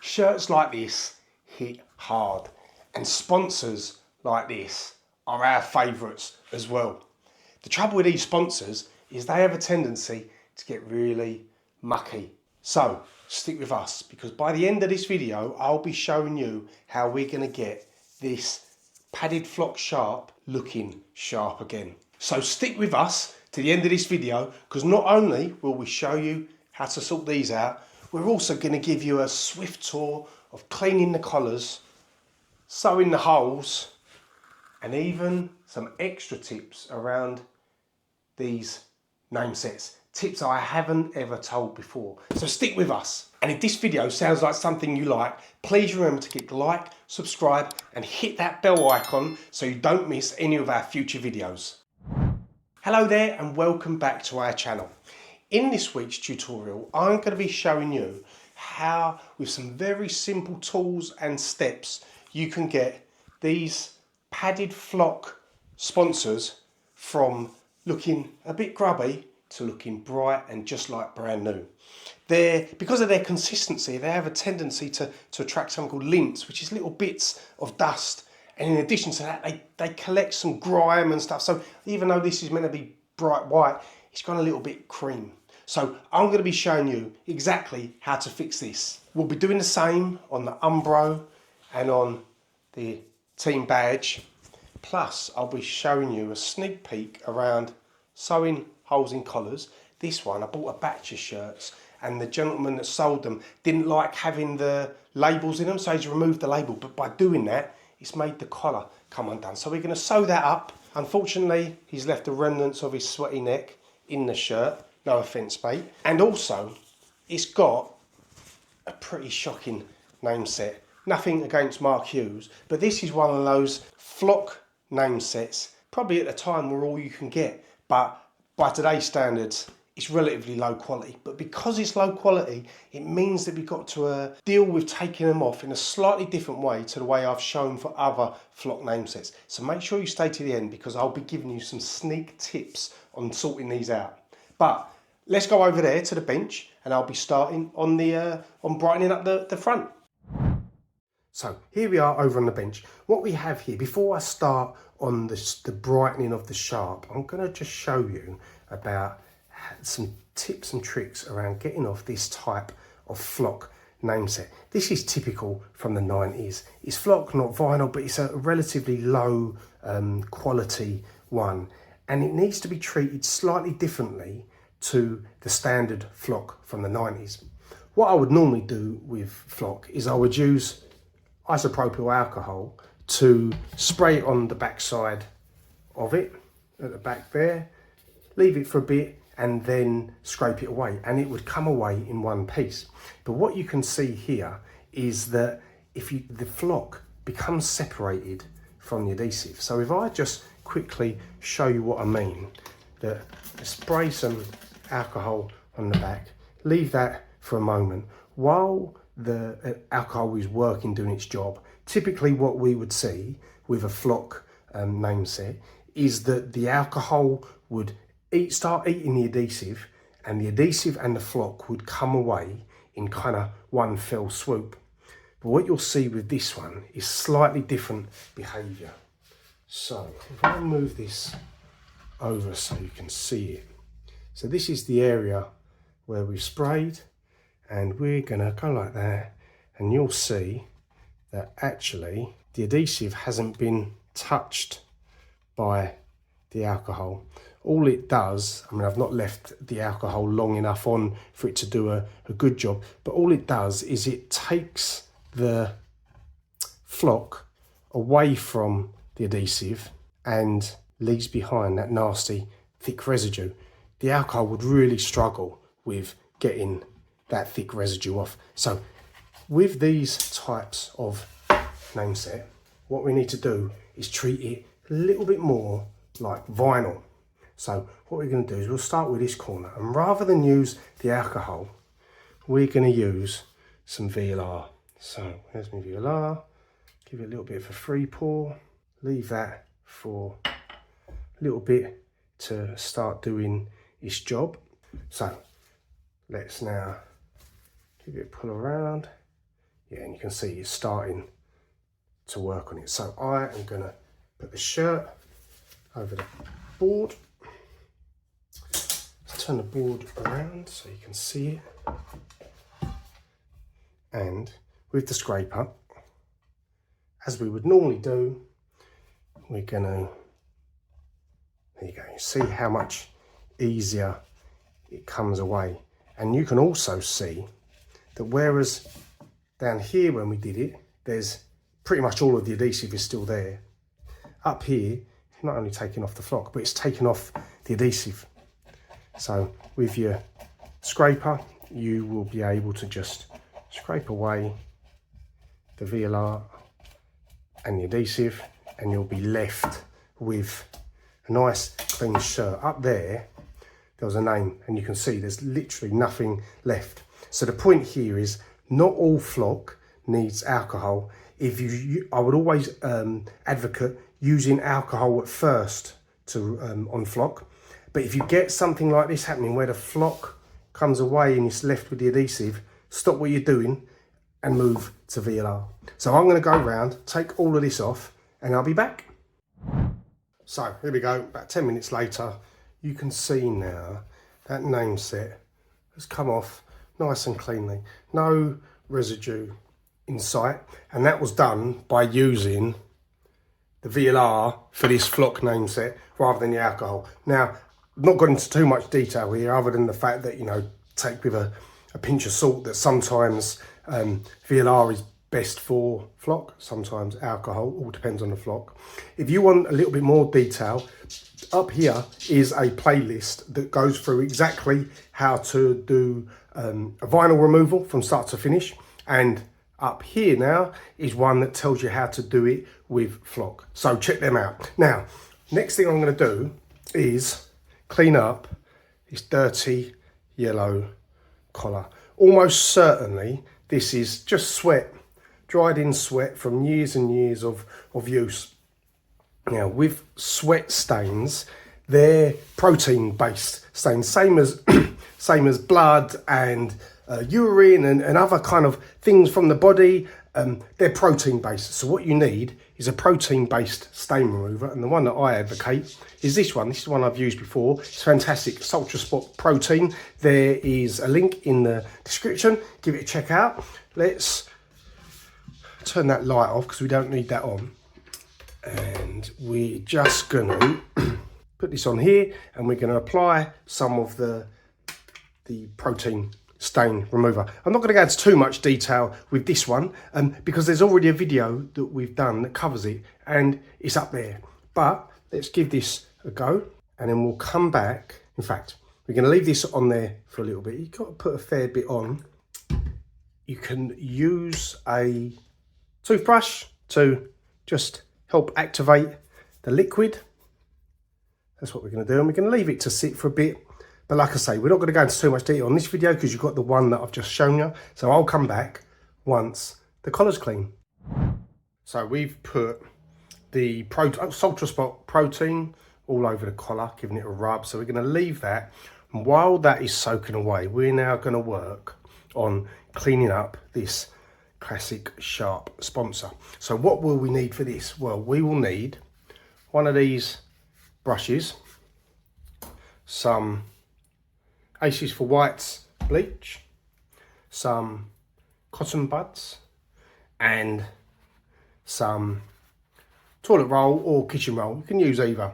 Shirts like this hit hard, and sponsors like this are our favourites as well. The trouble with these sponsors is they have a tendency to get really mucky. So stick with us, because by the end of this video I'll be showing you how we're going to get this padded flock sharp looking sharp again. So stick with us to the end of this video, because not only will we show you how to sort these out, we're also going to give you a swift tour of cleaning the collars, sewing the holes, and even some extra tips around these name sets. Tips I haven't ever told before. So stick with us. And if this video sounds like something you like, please remember to click like, subscribe, and hit that bell icon so you don't miss any of our future videos. Hello there and welcome back to our channel. In this week's tutorial, I'm going to be showing you how, with some very simple tools and steps, you can get these padded flock sponsors from looking a bit grubby to looking bright and just like brand new. Because of their consistency, they have a tendency to attract something called lints, which is little bits of dust. And in addition to that, they collect some grime and stuff. So even though this is meant to be bright white, it's gone a little bit cream. So I'm going to be showing you exactly how to fix this. We'll be doing the same on the Umbro and on the team badge. Plus, I'll be showing you a sneak peek around sewing holes in collars. This one, I bought a batch of shirts and the gentleman that sold them didn't like having the labels in them, so he's removed the label. But by doing that, it's made the collar come undone. So we're going to sew that up. Unfortunately, he's left the remnants of his sweaty neck in the shirt. No offence, mate. And also, it's got a pretty shocking name set. Nothing against Mark Hughes, but this is one of those flock name sets, probably at the time were all you can get. But by today's standards, it's relatively low quality. But because it's low quality, it means that we've got to deal with taking them off in a slightly different way to the way I've shown for other flock name sets. So make sure you stay to the end, because I'll be giving you some sneak tips on sorting these out. But let's go over there to the bench and I'll be starting on on brightening up the front. So here we are over on the bench. What we have here, before I start on the brightening of the sharp, I'm going to just show you about some tips and tricks around getting off this type of flock name set. This is typical from the 90s. It's flock, not vinyl, but it's a relatively low quality one. And it needs to be treated slightly differently to the standard flock from the 90s. What I would normally do with flock is I would use isopropyl alcohol to spray it on the back side of it, at the back there, leave it for a bit and then scrape it away, and it would come away in one piece. But what you can see here is that the flock becomes separated from the adhesive. So if I just quickly show you what I mean, that spray some alcohol on the back, leave that for a moment while the alcohol is working, doing its job. Typically what we would see with a flock name set is that the alcohol would start eating the adhesive, and the adhesive and the flock would come away in kind of one fell swoop. But what you'll see with this one is slightly different behaviour. So if I move this over so you can see it. So this is the area where we've sprayed, and we're gonna go like that, and you'll see that actually the adhesive hasn't been touched by the alcohol. All it does, I mean, I've not left the alcohol long enough on for it to do a good job, but all it does is it takes the flock away from the adhesive and leaves behind that nasty thick residue. The alcohol would really struggle with getting that thick residue off. So with these types of name set, what we need to do is treat it a little bit more like vinyl. So what we're going to do is we'll start with this corner, and rather than use the alcohol, we're going to use some VLR. So there's my VLR, give it a little bit of a free pour, leave that for a little bit to start doing its job. So let's now give it a pull around. Yeah, and you can see it's starting to work on it. So I am going to put the shirt over the board. Let's turn the board around so you can see it. And with the scraper, as we would normally do, we're going to, there you go, you see how much easier it comes away. And you can also see that whereas down here when we did it, there's pretty much all of the adhesive is still there. Up here, it's not only taking off the flock, but it's taking off the adhesive. So with your scraper, you will be able to just scrape away the VLR and the adhesive, and you'll be left with a nice clean shirt. Up there was a name, and you can see there's literally nothing left. So the point here is not all flock needs alcohol. I would always advocate using alcohol at first to on flock. But if you get something like this happening where the flock comes away and it's left with the adhesive, stop what you're doing and move to VLR. So I'm going to go around, take all of this off, and I'll be back. So here we go, about 10 minutes later, you can see now that name set has come off nice and cleanly. No residue in sight, and that was done by using the VLR for this flock name set rather than the alcohol. Now, I've not got into too much detail here other than the fact that, you know, take with a pinch of salt that sometimes VLR is best for flock, sometimes alcohol, all depends on the flock. If you want a little bit more detail, up here is a playlist that goes through exactly how to do a vinyl removal from start to finish, and up here now is one that tells you how to do it with flock. So check them out. Now, next thing I'm going to do is clean up this dirty yellow collar. Almost certainly this is just sweat, dried in sweat from years and years of use. Now with sweat stains, they're protein based stains, same as blood and urine and other kind of things from the body. They're protein based. So what you need is a protein based stain remover, and the one that I advocate is this one. This is one I've used before. It's fantastic. It's Ultra Spot Protein. There is a link in the description. Give it a check out. Let's turn that light off because we don't need that on. And we're just gonna put this on here, and we're gonna apply some of the protein stain remover. I'm not going to go into too much detail with this one because there's already a video that we've done that covers it and it's up there. But let's give this a go, and then we'll come back. In fact, we're going to leave this on there for a little bit. You've got to put a fair bit on. You can use a toothbrush to just help activate the liquid. That's what we're going to do, and we're going to leave it to sit for a bit. But like I say, we're not going to go into too much detail on this video because you've got the one that I've just shown you. So I'll come back once the collar's clean. So we've put the Ultra Spot Protein all over the collar, giving it a rub. So we're going to leave that. And while that is soaking away, we're now going to work on cleaning up this classic sharp sponsor. So what will we need for this? Well, we will need one of these brushes, some Aces for Whites bleach, some cotton buds, and some toilet roll or kitchen roll. You can use either.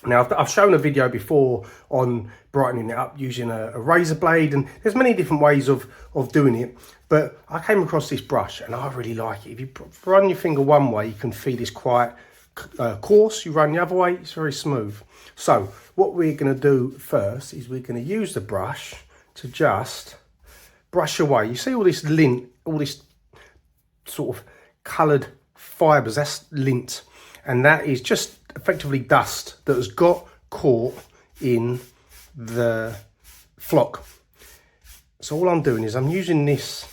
Now, I've shown a video before on brightening it up using a razor blade, and there's many different ways of doing it, but I came across this brush and I really like it. If you run your finger one way, you can feel it's quite coarse. You run the other way, it's very smooth. So what we're going to do first is we're going to use the brush to just brush away. You see all this lint, all this sort of coloured fibres, that's lint, and that is just effectively dust that has got caught in the flock. So all I'm doing is I'm using this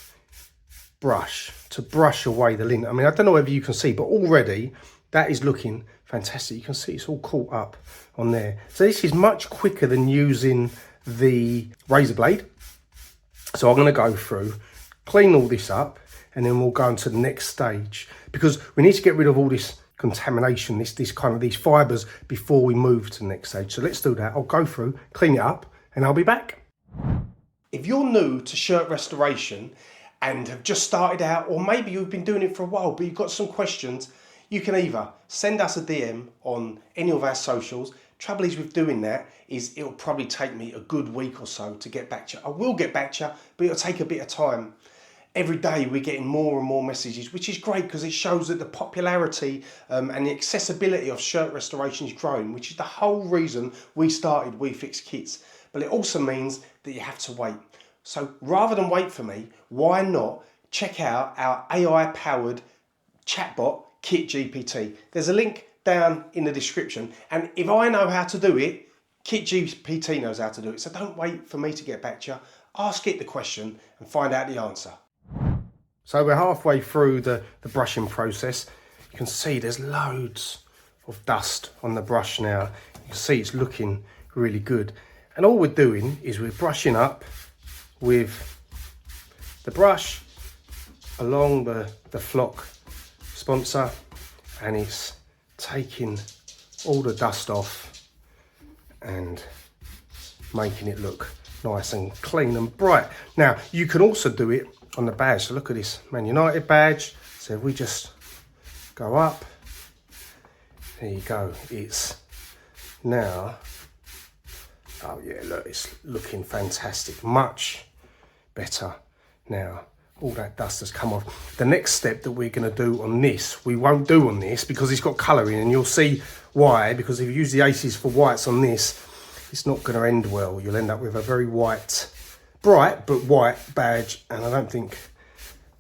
brush to brush away the lint. I mean, I don't know whether you can see, but already that is looking fantastic. You can see it's all caught up on there. So this is much quicker than using the razor blade. So I'm going to go through, clean all this up, and then we'll go on to the next stage, because we need to get rid of all this contamination, this kind of these fibres before we move to the next stage. So let's do that. I'll go through, clean it up, and I'll be back. If you're new to shirt restoration and have just started out, or maybe you've been doing it for a while but you've got some questions, you can either send us a DM on any of our socials. Trouble is with doing that is it'll probably take me a good week or so to get back to you. I will get back to you, but it'll take a bit of time. Every day we're getting more and more messages, which is great because it shows that the popularity and the accessibility of shirt restoration is growing, which is the whole reason we started We Fix Kits. But it also means that you have to wait. So rather than wait for me, why not check out our AI-powered chatbot, Kit GPT. There's a link down in the description, and if I know how to do it, Kit GPT knows how to do it. So don't wait for me to get back to you. Ask it the question and find out the answer. So we're halfway through the brushing process. You can see there's loads of dust on the brush now. You can see it's looking really good. And all we're doing is we're brushing up with the brush along the flock sponsor, and it's taking all the dust off and making it look nice and clean and bright. Now you can also do it on the badge. So look at this Man United badge. So if we just go up, there you go. It's now, oh yeah, look, it's looking fantastic, much better now. All that dust has come off. The next step that we're going to do on this, we won't do on this because it's got colouring, and you'll see why. Because if you use the aces for whites on this, it's not going to end well. You'll end up with a very white, bright but white badge, and I don't think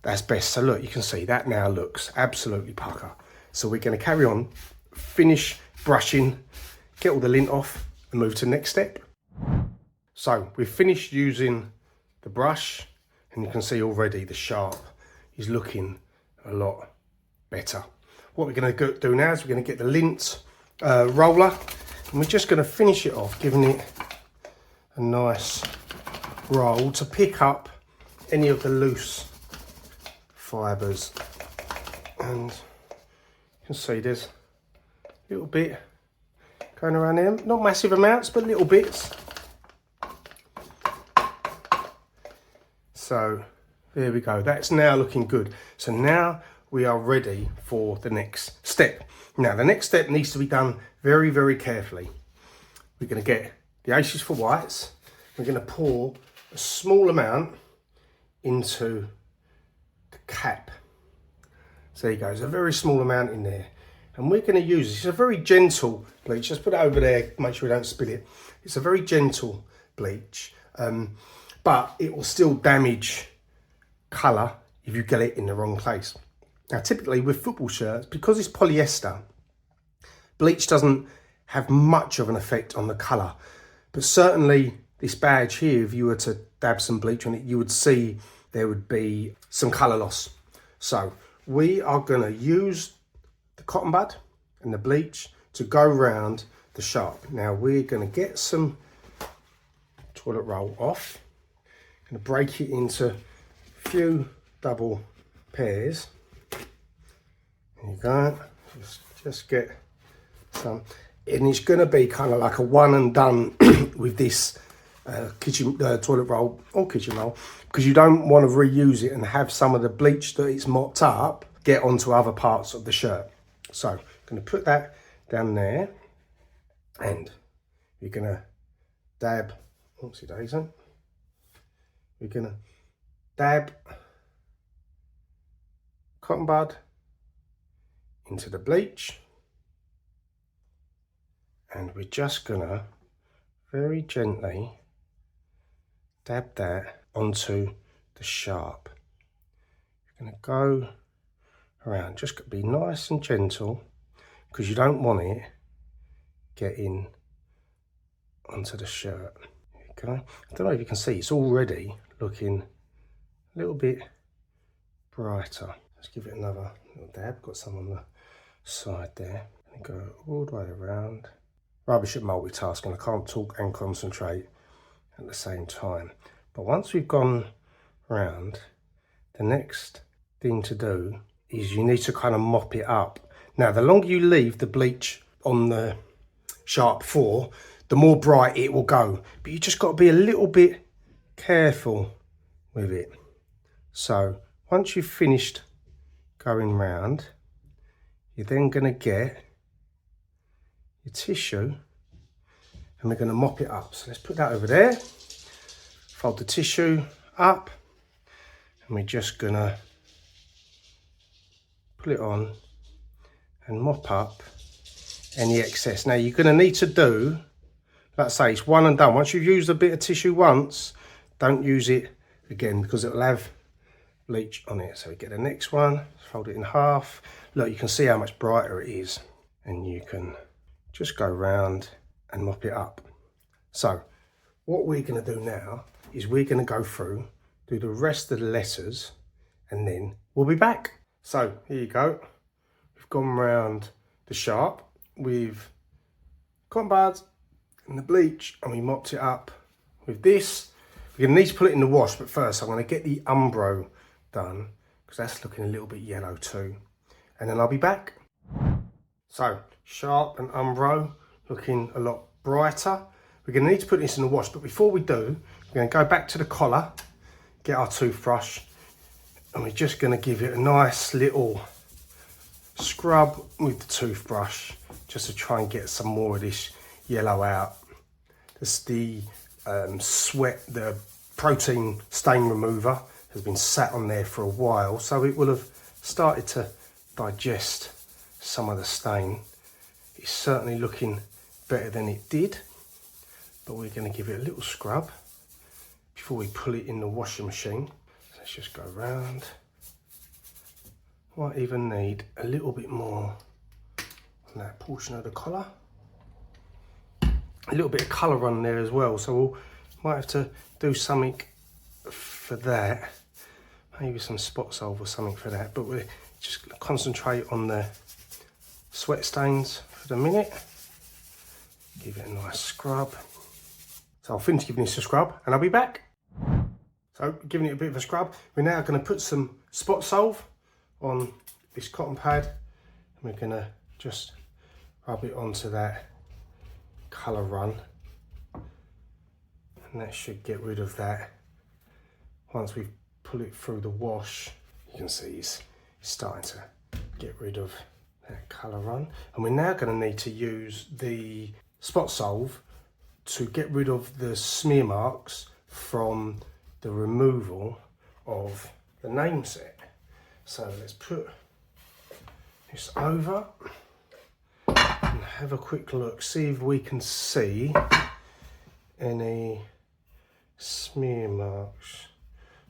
that's best. So look, you can see that now looks absolutely pucker. So we're going to carry on, finish brushing, get all the lint off, and move to the next step. So we've finished using the brush, and you can see already the sharp is looking a lot better. What we're going to do now is we're going to get the lint roller, and we're just going to finish it off, giving it a nice roll to pick up any of the loose fibres. And you can see there's a little bit going around there, not massive amounts but little bits. So there we go, that's now looking good. So now we are ready for the next step. Now the next step needs to be done very, very carefully. We're going to get the aces for whites. We're going to pour a small amount into the cap. So there you go, there's a very small amount in there. And we're going to use this. It's a very gentle bleach. Just put it over there, make sure we don't spill it. It's a very gentle bleach. But it will still damage colour if you get it in the wrong place. Now typically with football shirts, because it's polyester, bleach doesn't have much of an effect on the colour. But certainly this badge here, if you were to dab some bleach on it, you would see there would be some colour loss. So we are going to use the cotton bud and the bleach to go round the sharp. Now we're going to get some toilet roll off. Going to break it into a few double pairs. There you go. Just get some, and it's going to be kind of like a one and done with this toilet roll or kitchen roll, because you don't want to reuse it and have some of the bleach that it's mopped up get onto other parts of the shirt. So I'm going to put that down there, and you're going to dab, oopsie daisy. We're going to dab cotton bud into the bleach, and we're just going to very gently dab that onto the sharp. You're going to go around, just be nice and gentle, because you don't want it getting onto the shirt. Okay, I don't know if you can see, it's already looking a little bit brighter. Let's give it another little dab. Got some on the side there, and go all the way around. Rubbish at multitasking, I can't talk and concentrate at the same time. But once we've gone round, the next thing to do is you need to kind of mop it up. Now, the longer you leave the bleach on the sharp for, the more bright it will go. But you just got to be a little bit careful with it. So once you've finished going round, you're then going to get your tissue and we're going to mop it up. So let's put that over there, fold the tissue up, and we're just going to put it on and mop up any excess. Now you're going to need to do, let's say it's one and done. Once you've used a bit of tissue once, don't use it again because it will have bleach on it. So we get the next one, fold it in half. Look, you can see how much brighter it is, and you can just go round and mop it up. So what we're going to do now is we're going to go through, do the rest of the letters, and then we'll be back. So here you go. We've gone round the sharp with cotton buds and the bleach, and we mopped it up with this. We're going to need to put it in the wash, but first I'm going to get the Umbro done because that's looking a little bit yellow too, and then I'll be back. So sharp and Umbro looking a lot brighter. We're going to need to put this in the wash, but before we do, we're going to go back to the collar, get our toothbrush, and we're just going to give it a nice little scrub with the toothbrush just to try and get some more of this yellow out. This the sweat, the protein stain remover has been sat on there for a while, so it will have started to digest some of the stain. It's certainly looking better than it did, but we're going to give it a little scrub before we pull it in the washing machine. Let's just go round. Might even need a little bit more on that portion of the collar. A little bit of colour on there as well, so we'll might have to do something for that. Maybe some spot solve or something for that, but we're just going to concentrate on the sweat stains for the minute. Give it a nice scrub. So I'll finish giving this a scrub and I'll be back. So giving it a bit of a scrub, we're now going to put some spot solve on this cotton pad, and we're going to just rub it onto that colour run, and that should get rid of that. Once we pull it through the wash, you can see it's starting to get rid of that colour run. And we're now going to need to use the spot solve to get rid of the smear marks from the removal of the name set. So let's put this over and have a quick look, see if we can see any smear marks.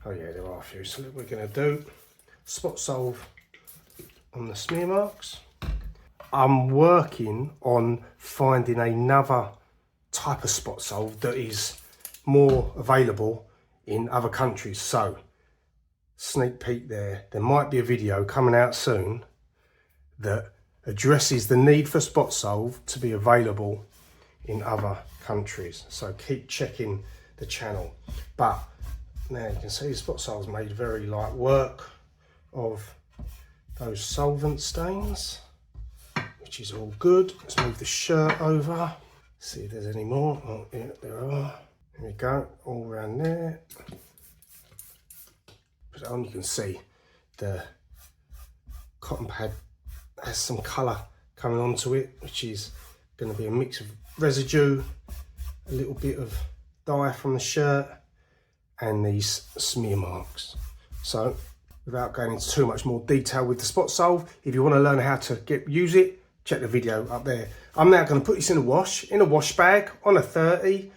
Oh yeah, there are a few. So what we're going to do, spot solve on the smear marks. I'm working on finding another type of spot solve that is more available in other countries. So sneak peek there might be a video coming out soon that addresses the need for spot solve to be available in other countries. So keep checking the channel. But now you can see the spot solve's made very light work of those solvent stains, which is all good. Let's move the shirt over, see if there's any more. Oh yeah, there are. There we go, all around there. Put it on, you can see the cotton pad has some colour coming onto it, which is going to be a mix of residue, a little bit of dye from the shirt, and these smear marks. So without going into too much more detail with the spot solve, if you want to learn how to use it, check the video up there. I'm now going to put this in a wash bag on a 30,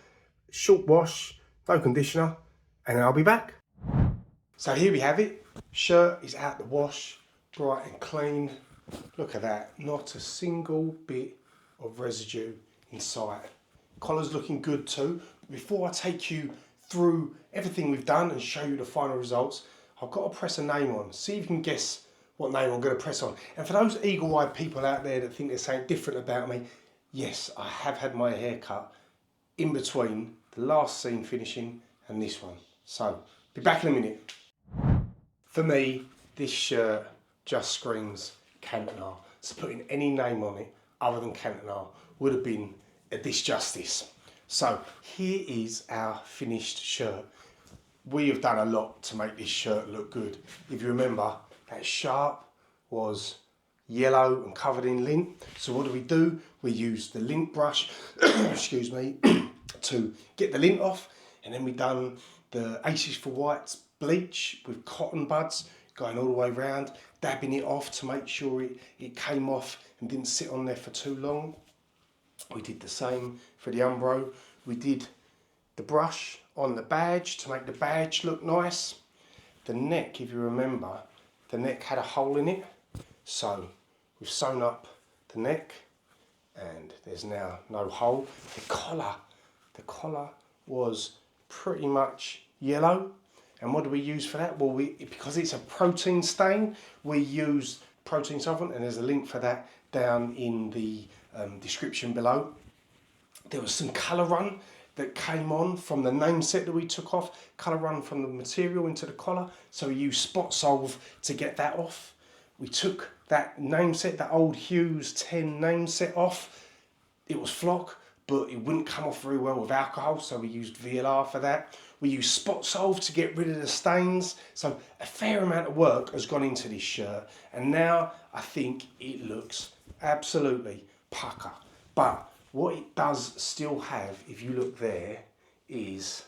short wash, no conditioner, and I'll be back. So here we have it. Shirt is out the wash, bright and clean. Look at that, not a single bit of residue inside. Collar's looking good too. Before I take you through everything we've done and show you the final results, I've got to press a name on. See if you can guess what name I'm going to press on. And for those eagle-eyed people out there that think there's something different about me, yes, I have had my hair cut in between the last scene finishing and this one. So, be back in a minute. For me, this shirt just screams Cantona. So putting any name on it other than Cantona would have been a disjustice. So here is our finished shirt. We have done a lot to make this shirt look good. If you remember, that sharp was yellow and covered in lint. So what do? We use the lint brush, excuse me, to get the lint off. And then we done the Aces for Whites bleach with cotton buds going all the way around, dabbing it off to make sure it came off and didn't sit on there for too long. We did the same for the Umbro. We did the brush on the badge to make the badge look nice. The neck, if you remember, the neck had a hole in it. So we've sewn up the neck and there's now no hole. The collar was pretty much yellow. And what do we use for that? Well, because it's a protein stain, we use protein solvent, and there's a link for that down in the description below. There was some colour run that came on from the name set that we took off, colour run from the material into the collar, so we used Spot Solve to get that off. We took that name set, that old Hughes 10 name set off. It was flock, but it wouldn't come off very well with alcohol, so we used VLR for that. We used Spot Solve to get rid of the stains. So a fair amount of work has gone into this shirt, and now I think it looks absolutely pucker. But what it does still have, if you look there, is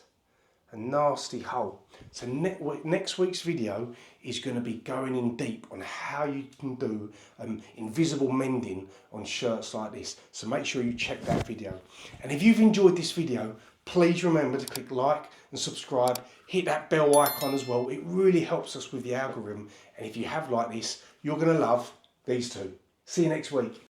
a nasty hole. So next week's video is going to be going in deep on how you can do invisible mending on shirts like this. So make sure you check that video. And if you've enjoyed this video, please remember to click like and subscribe. Hit that bell icon as well. It really helps us with the algorithm. And if you have liked this, you're going to love these two. See you next week.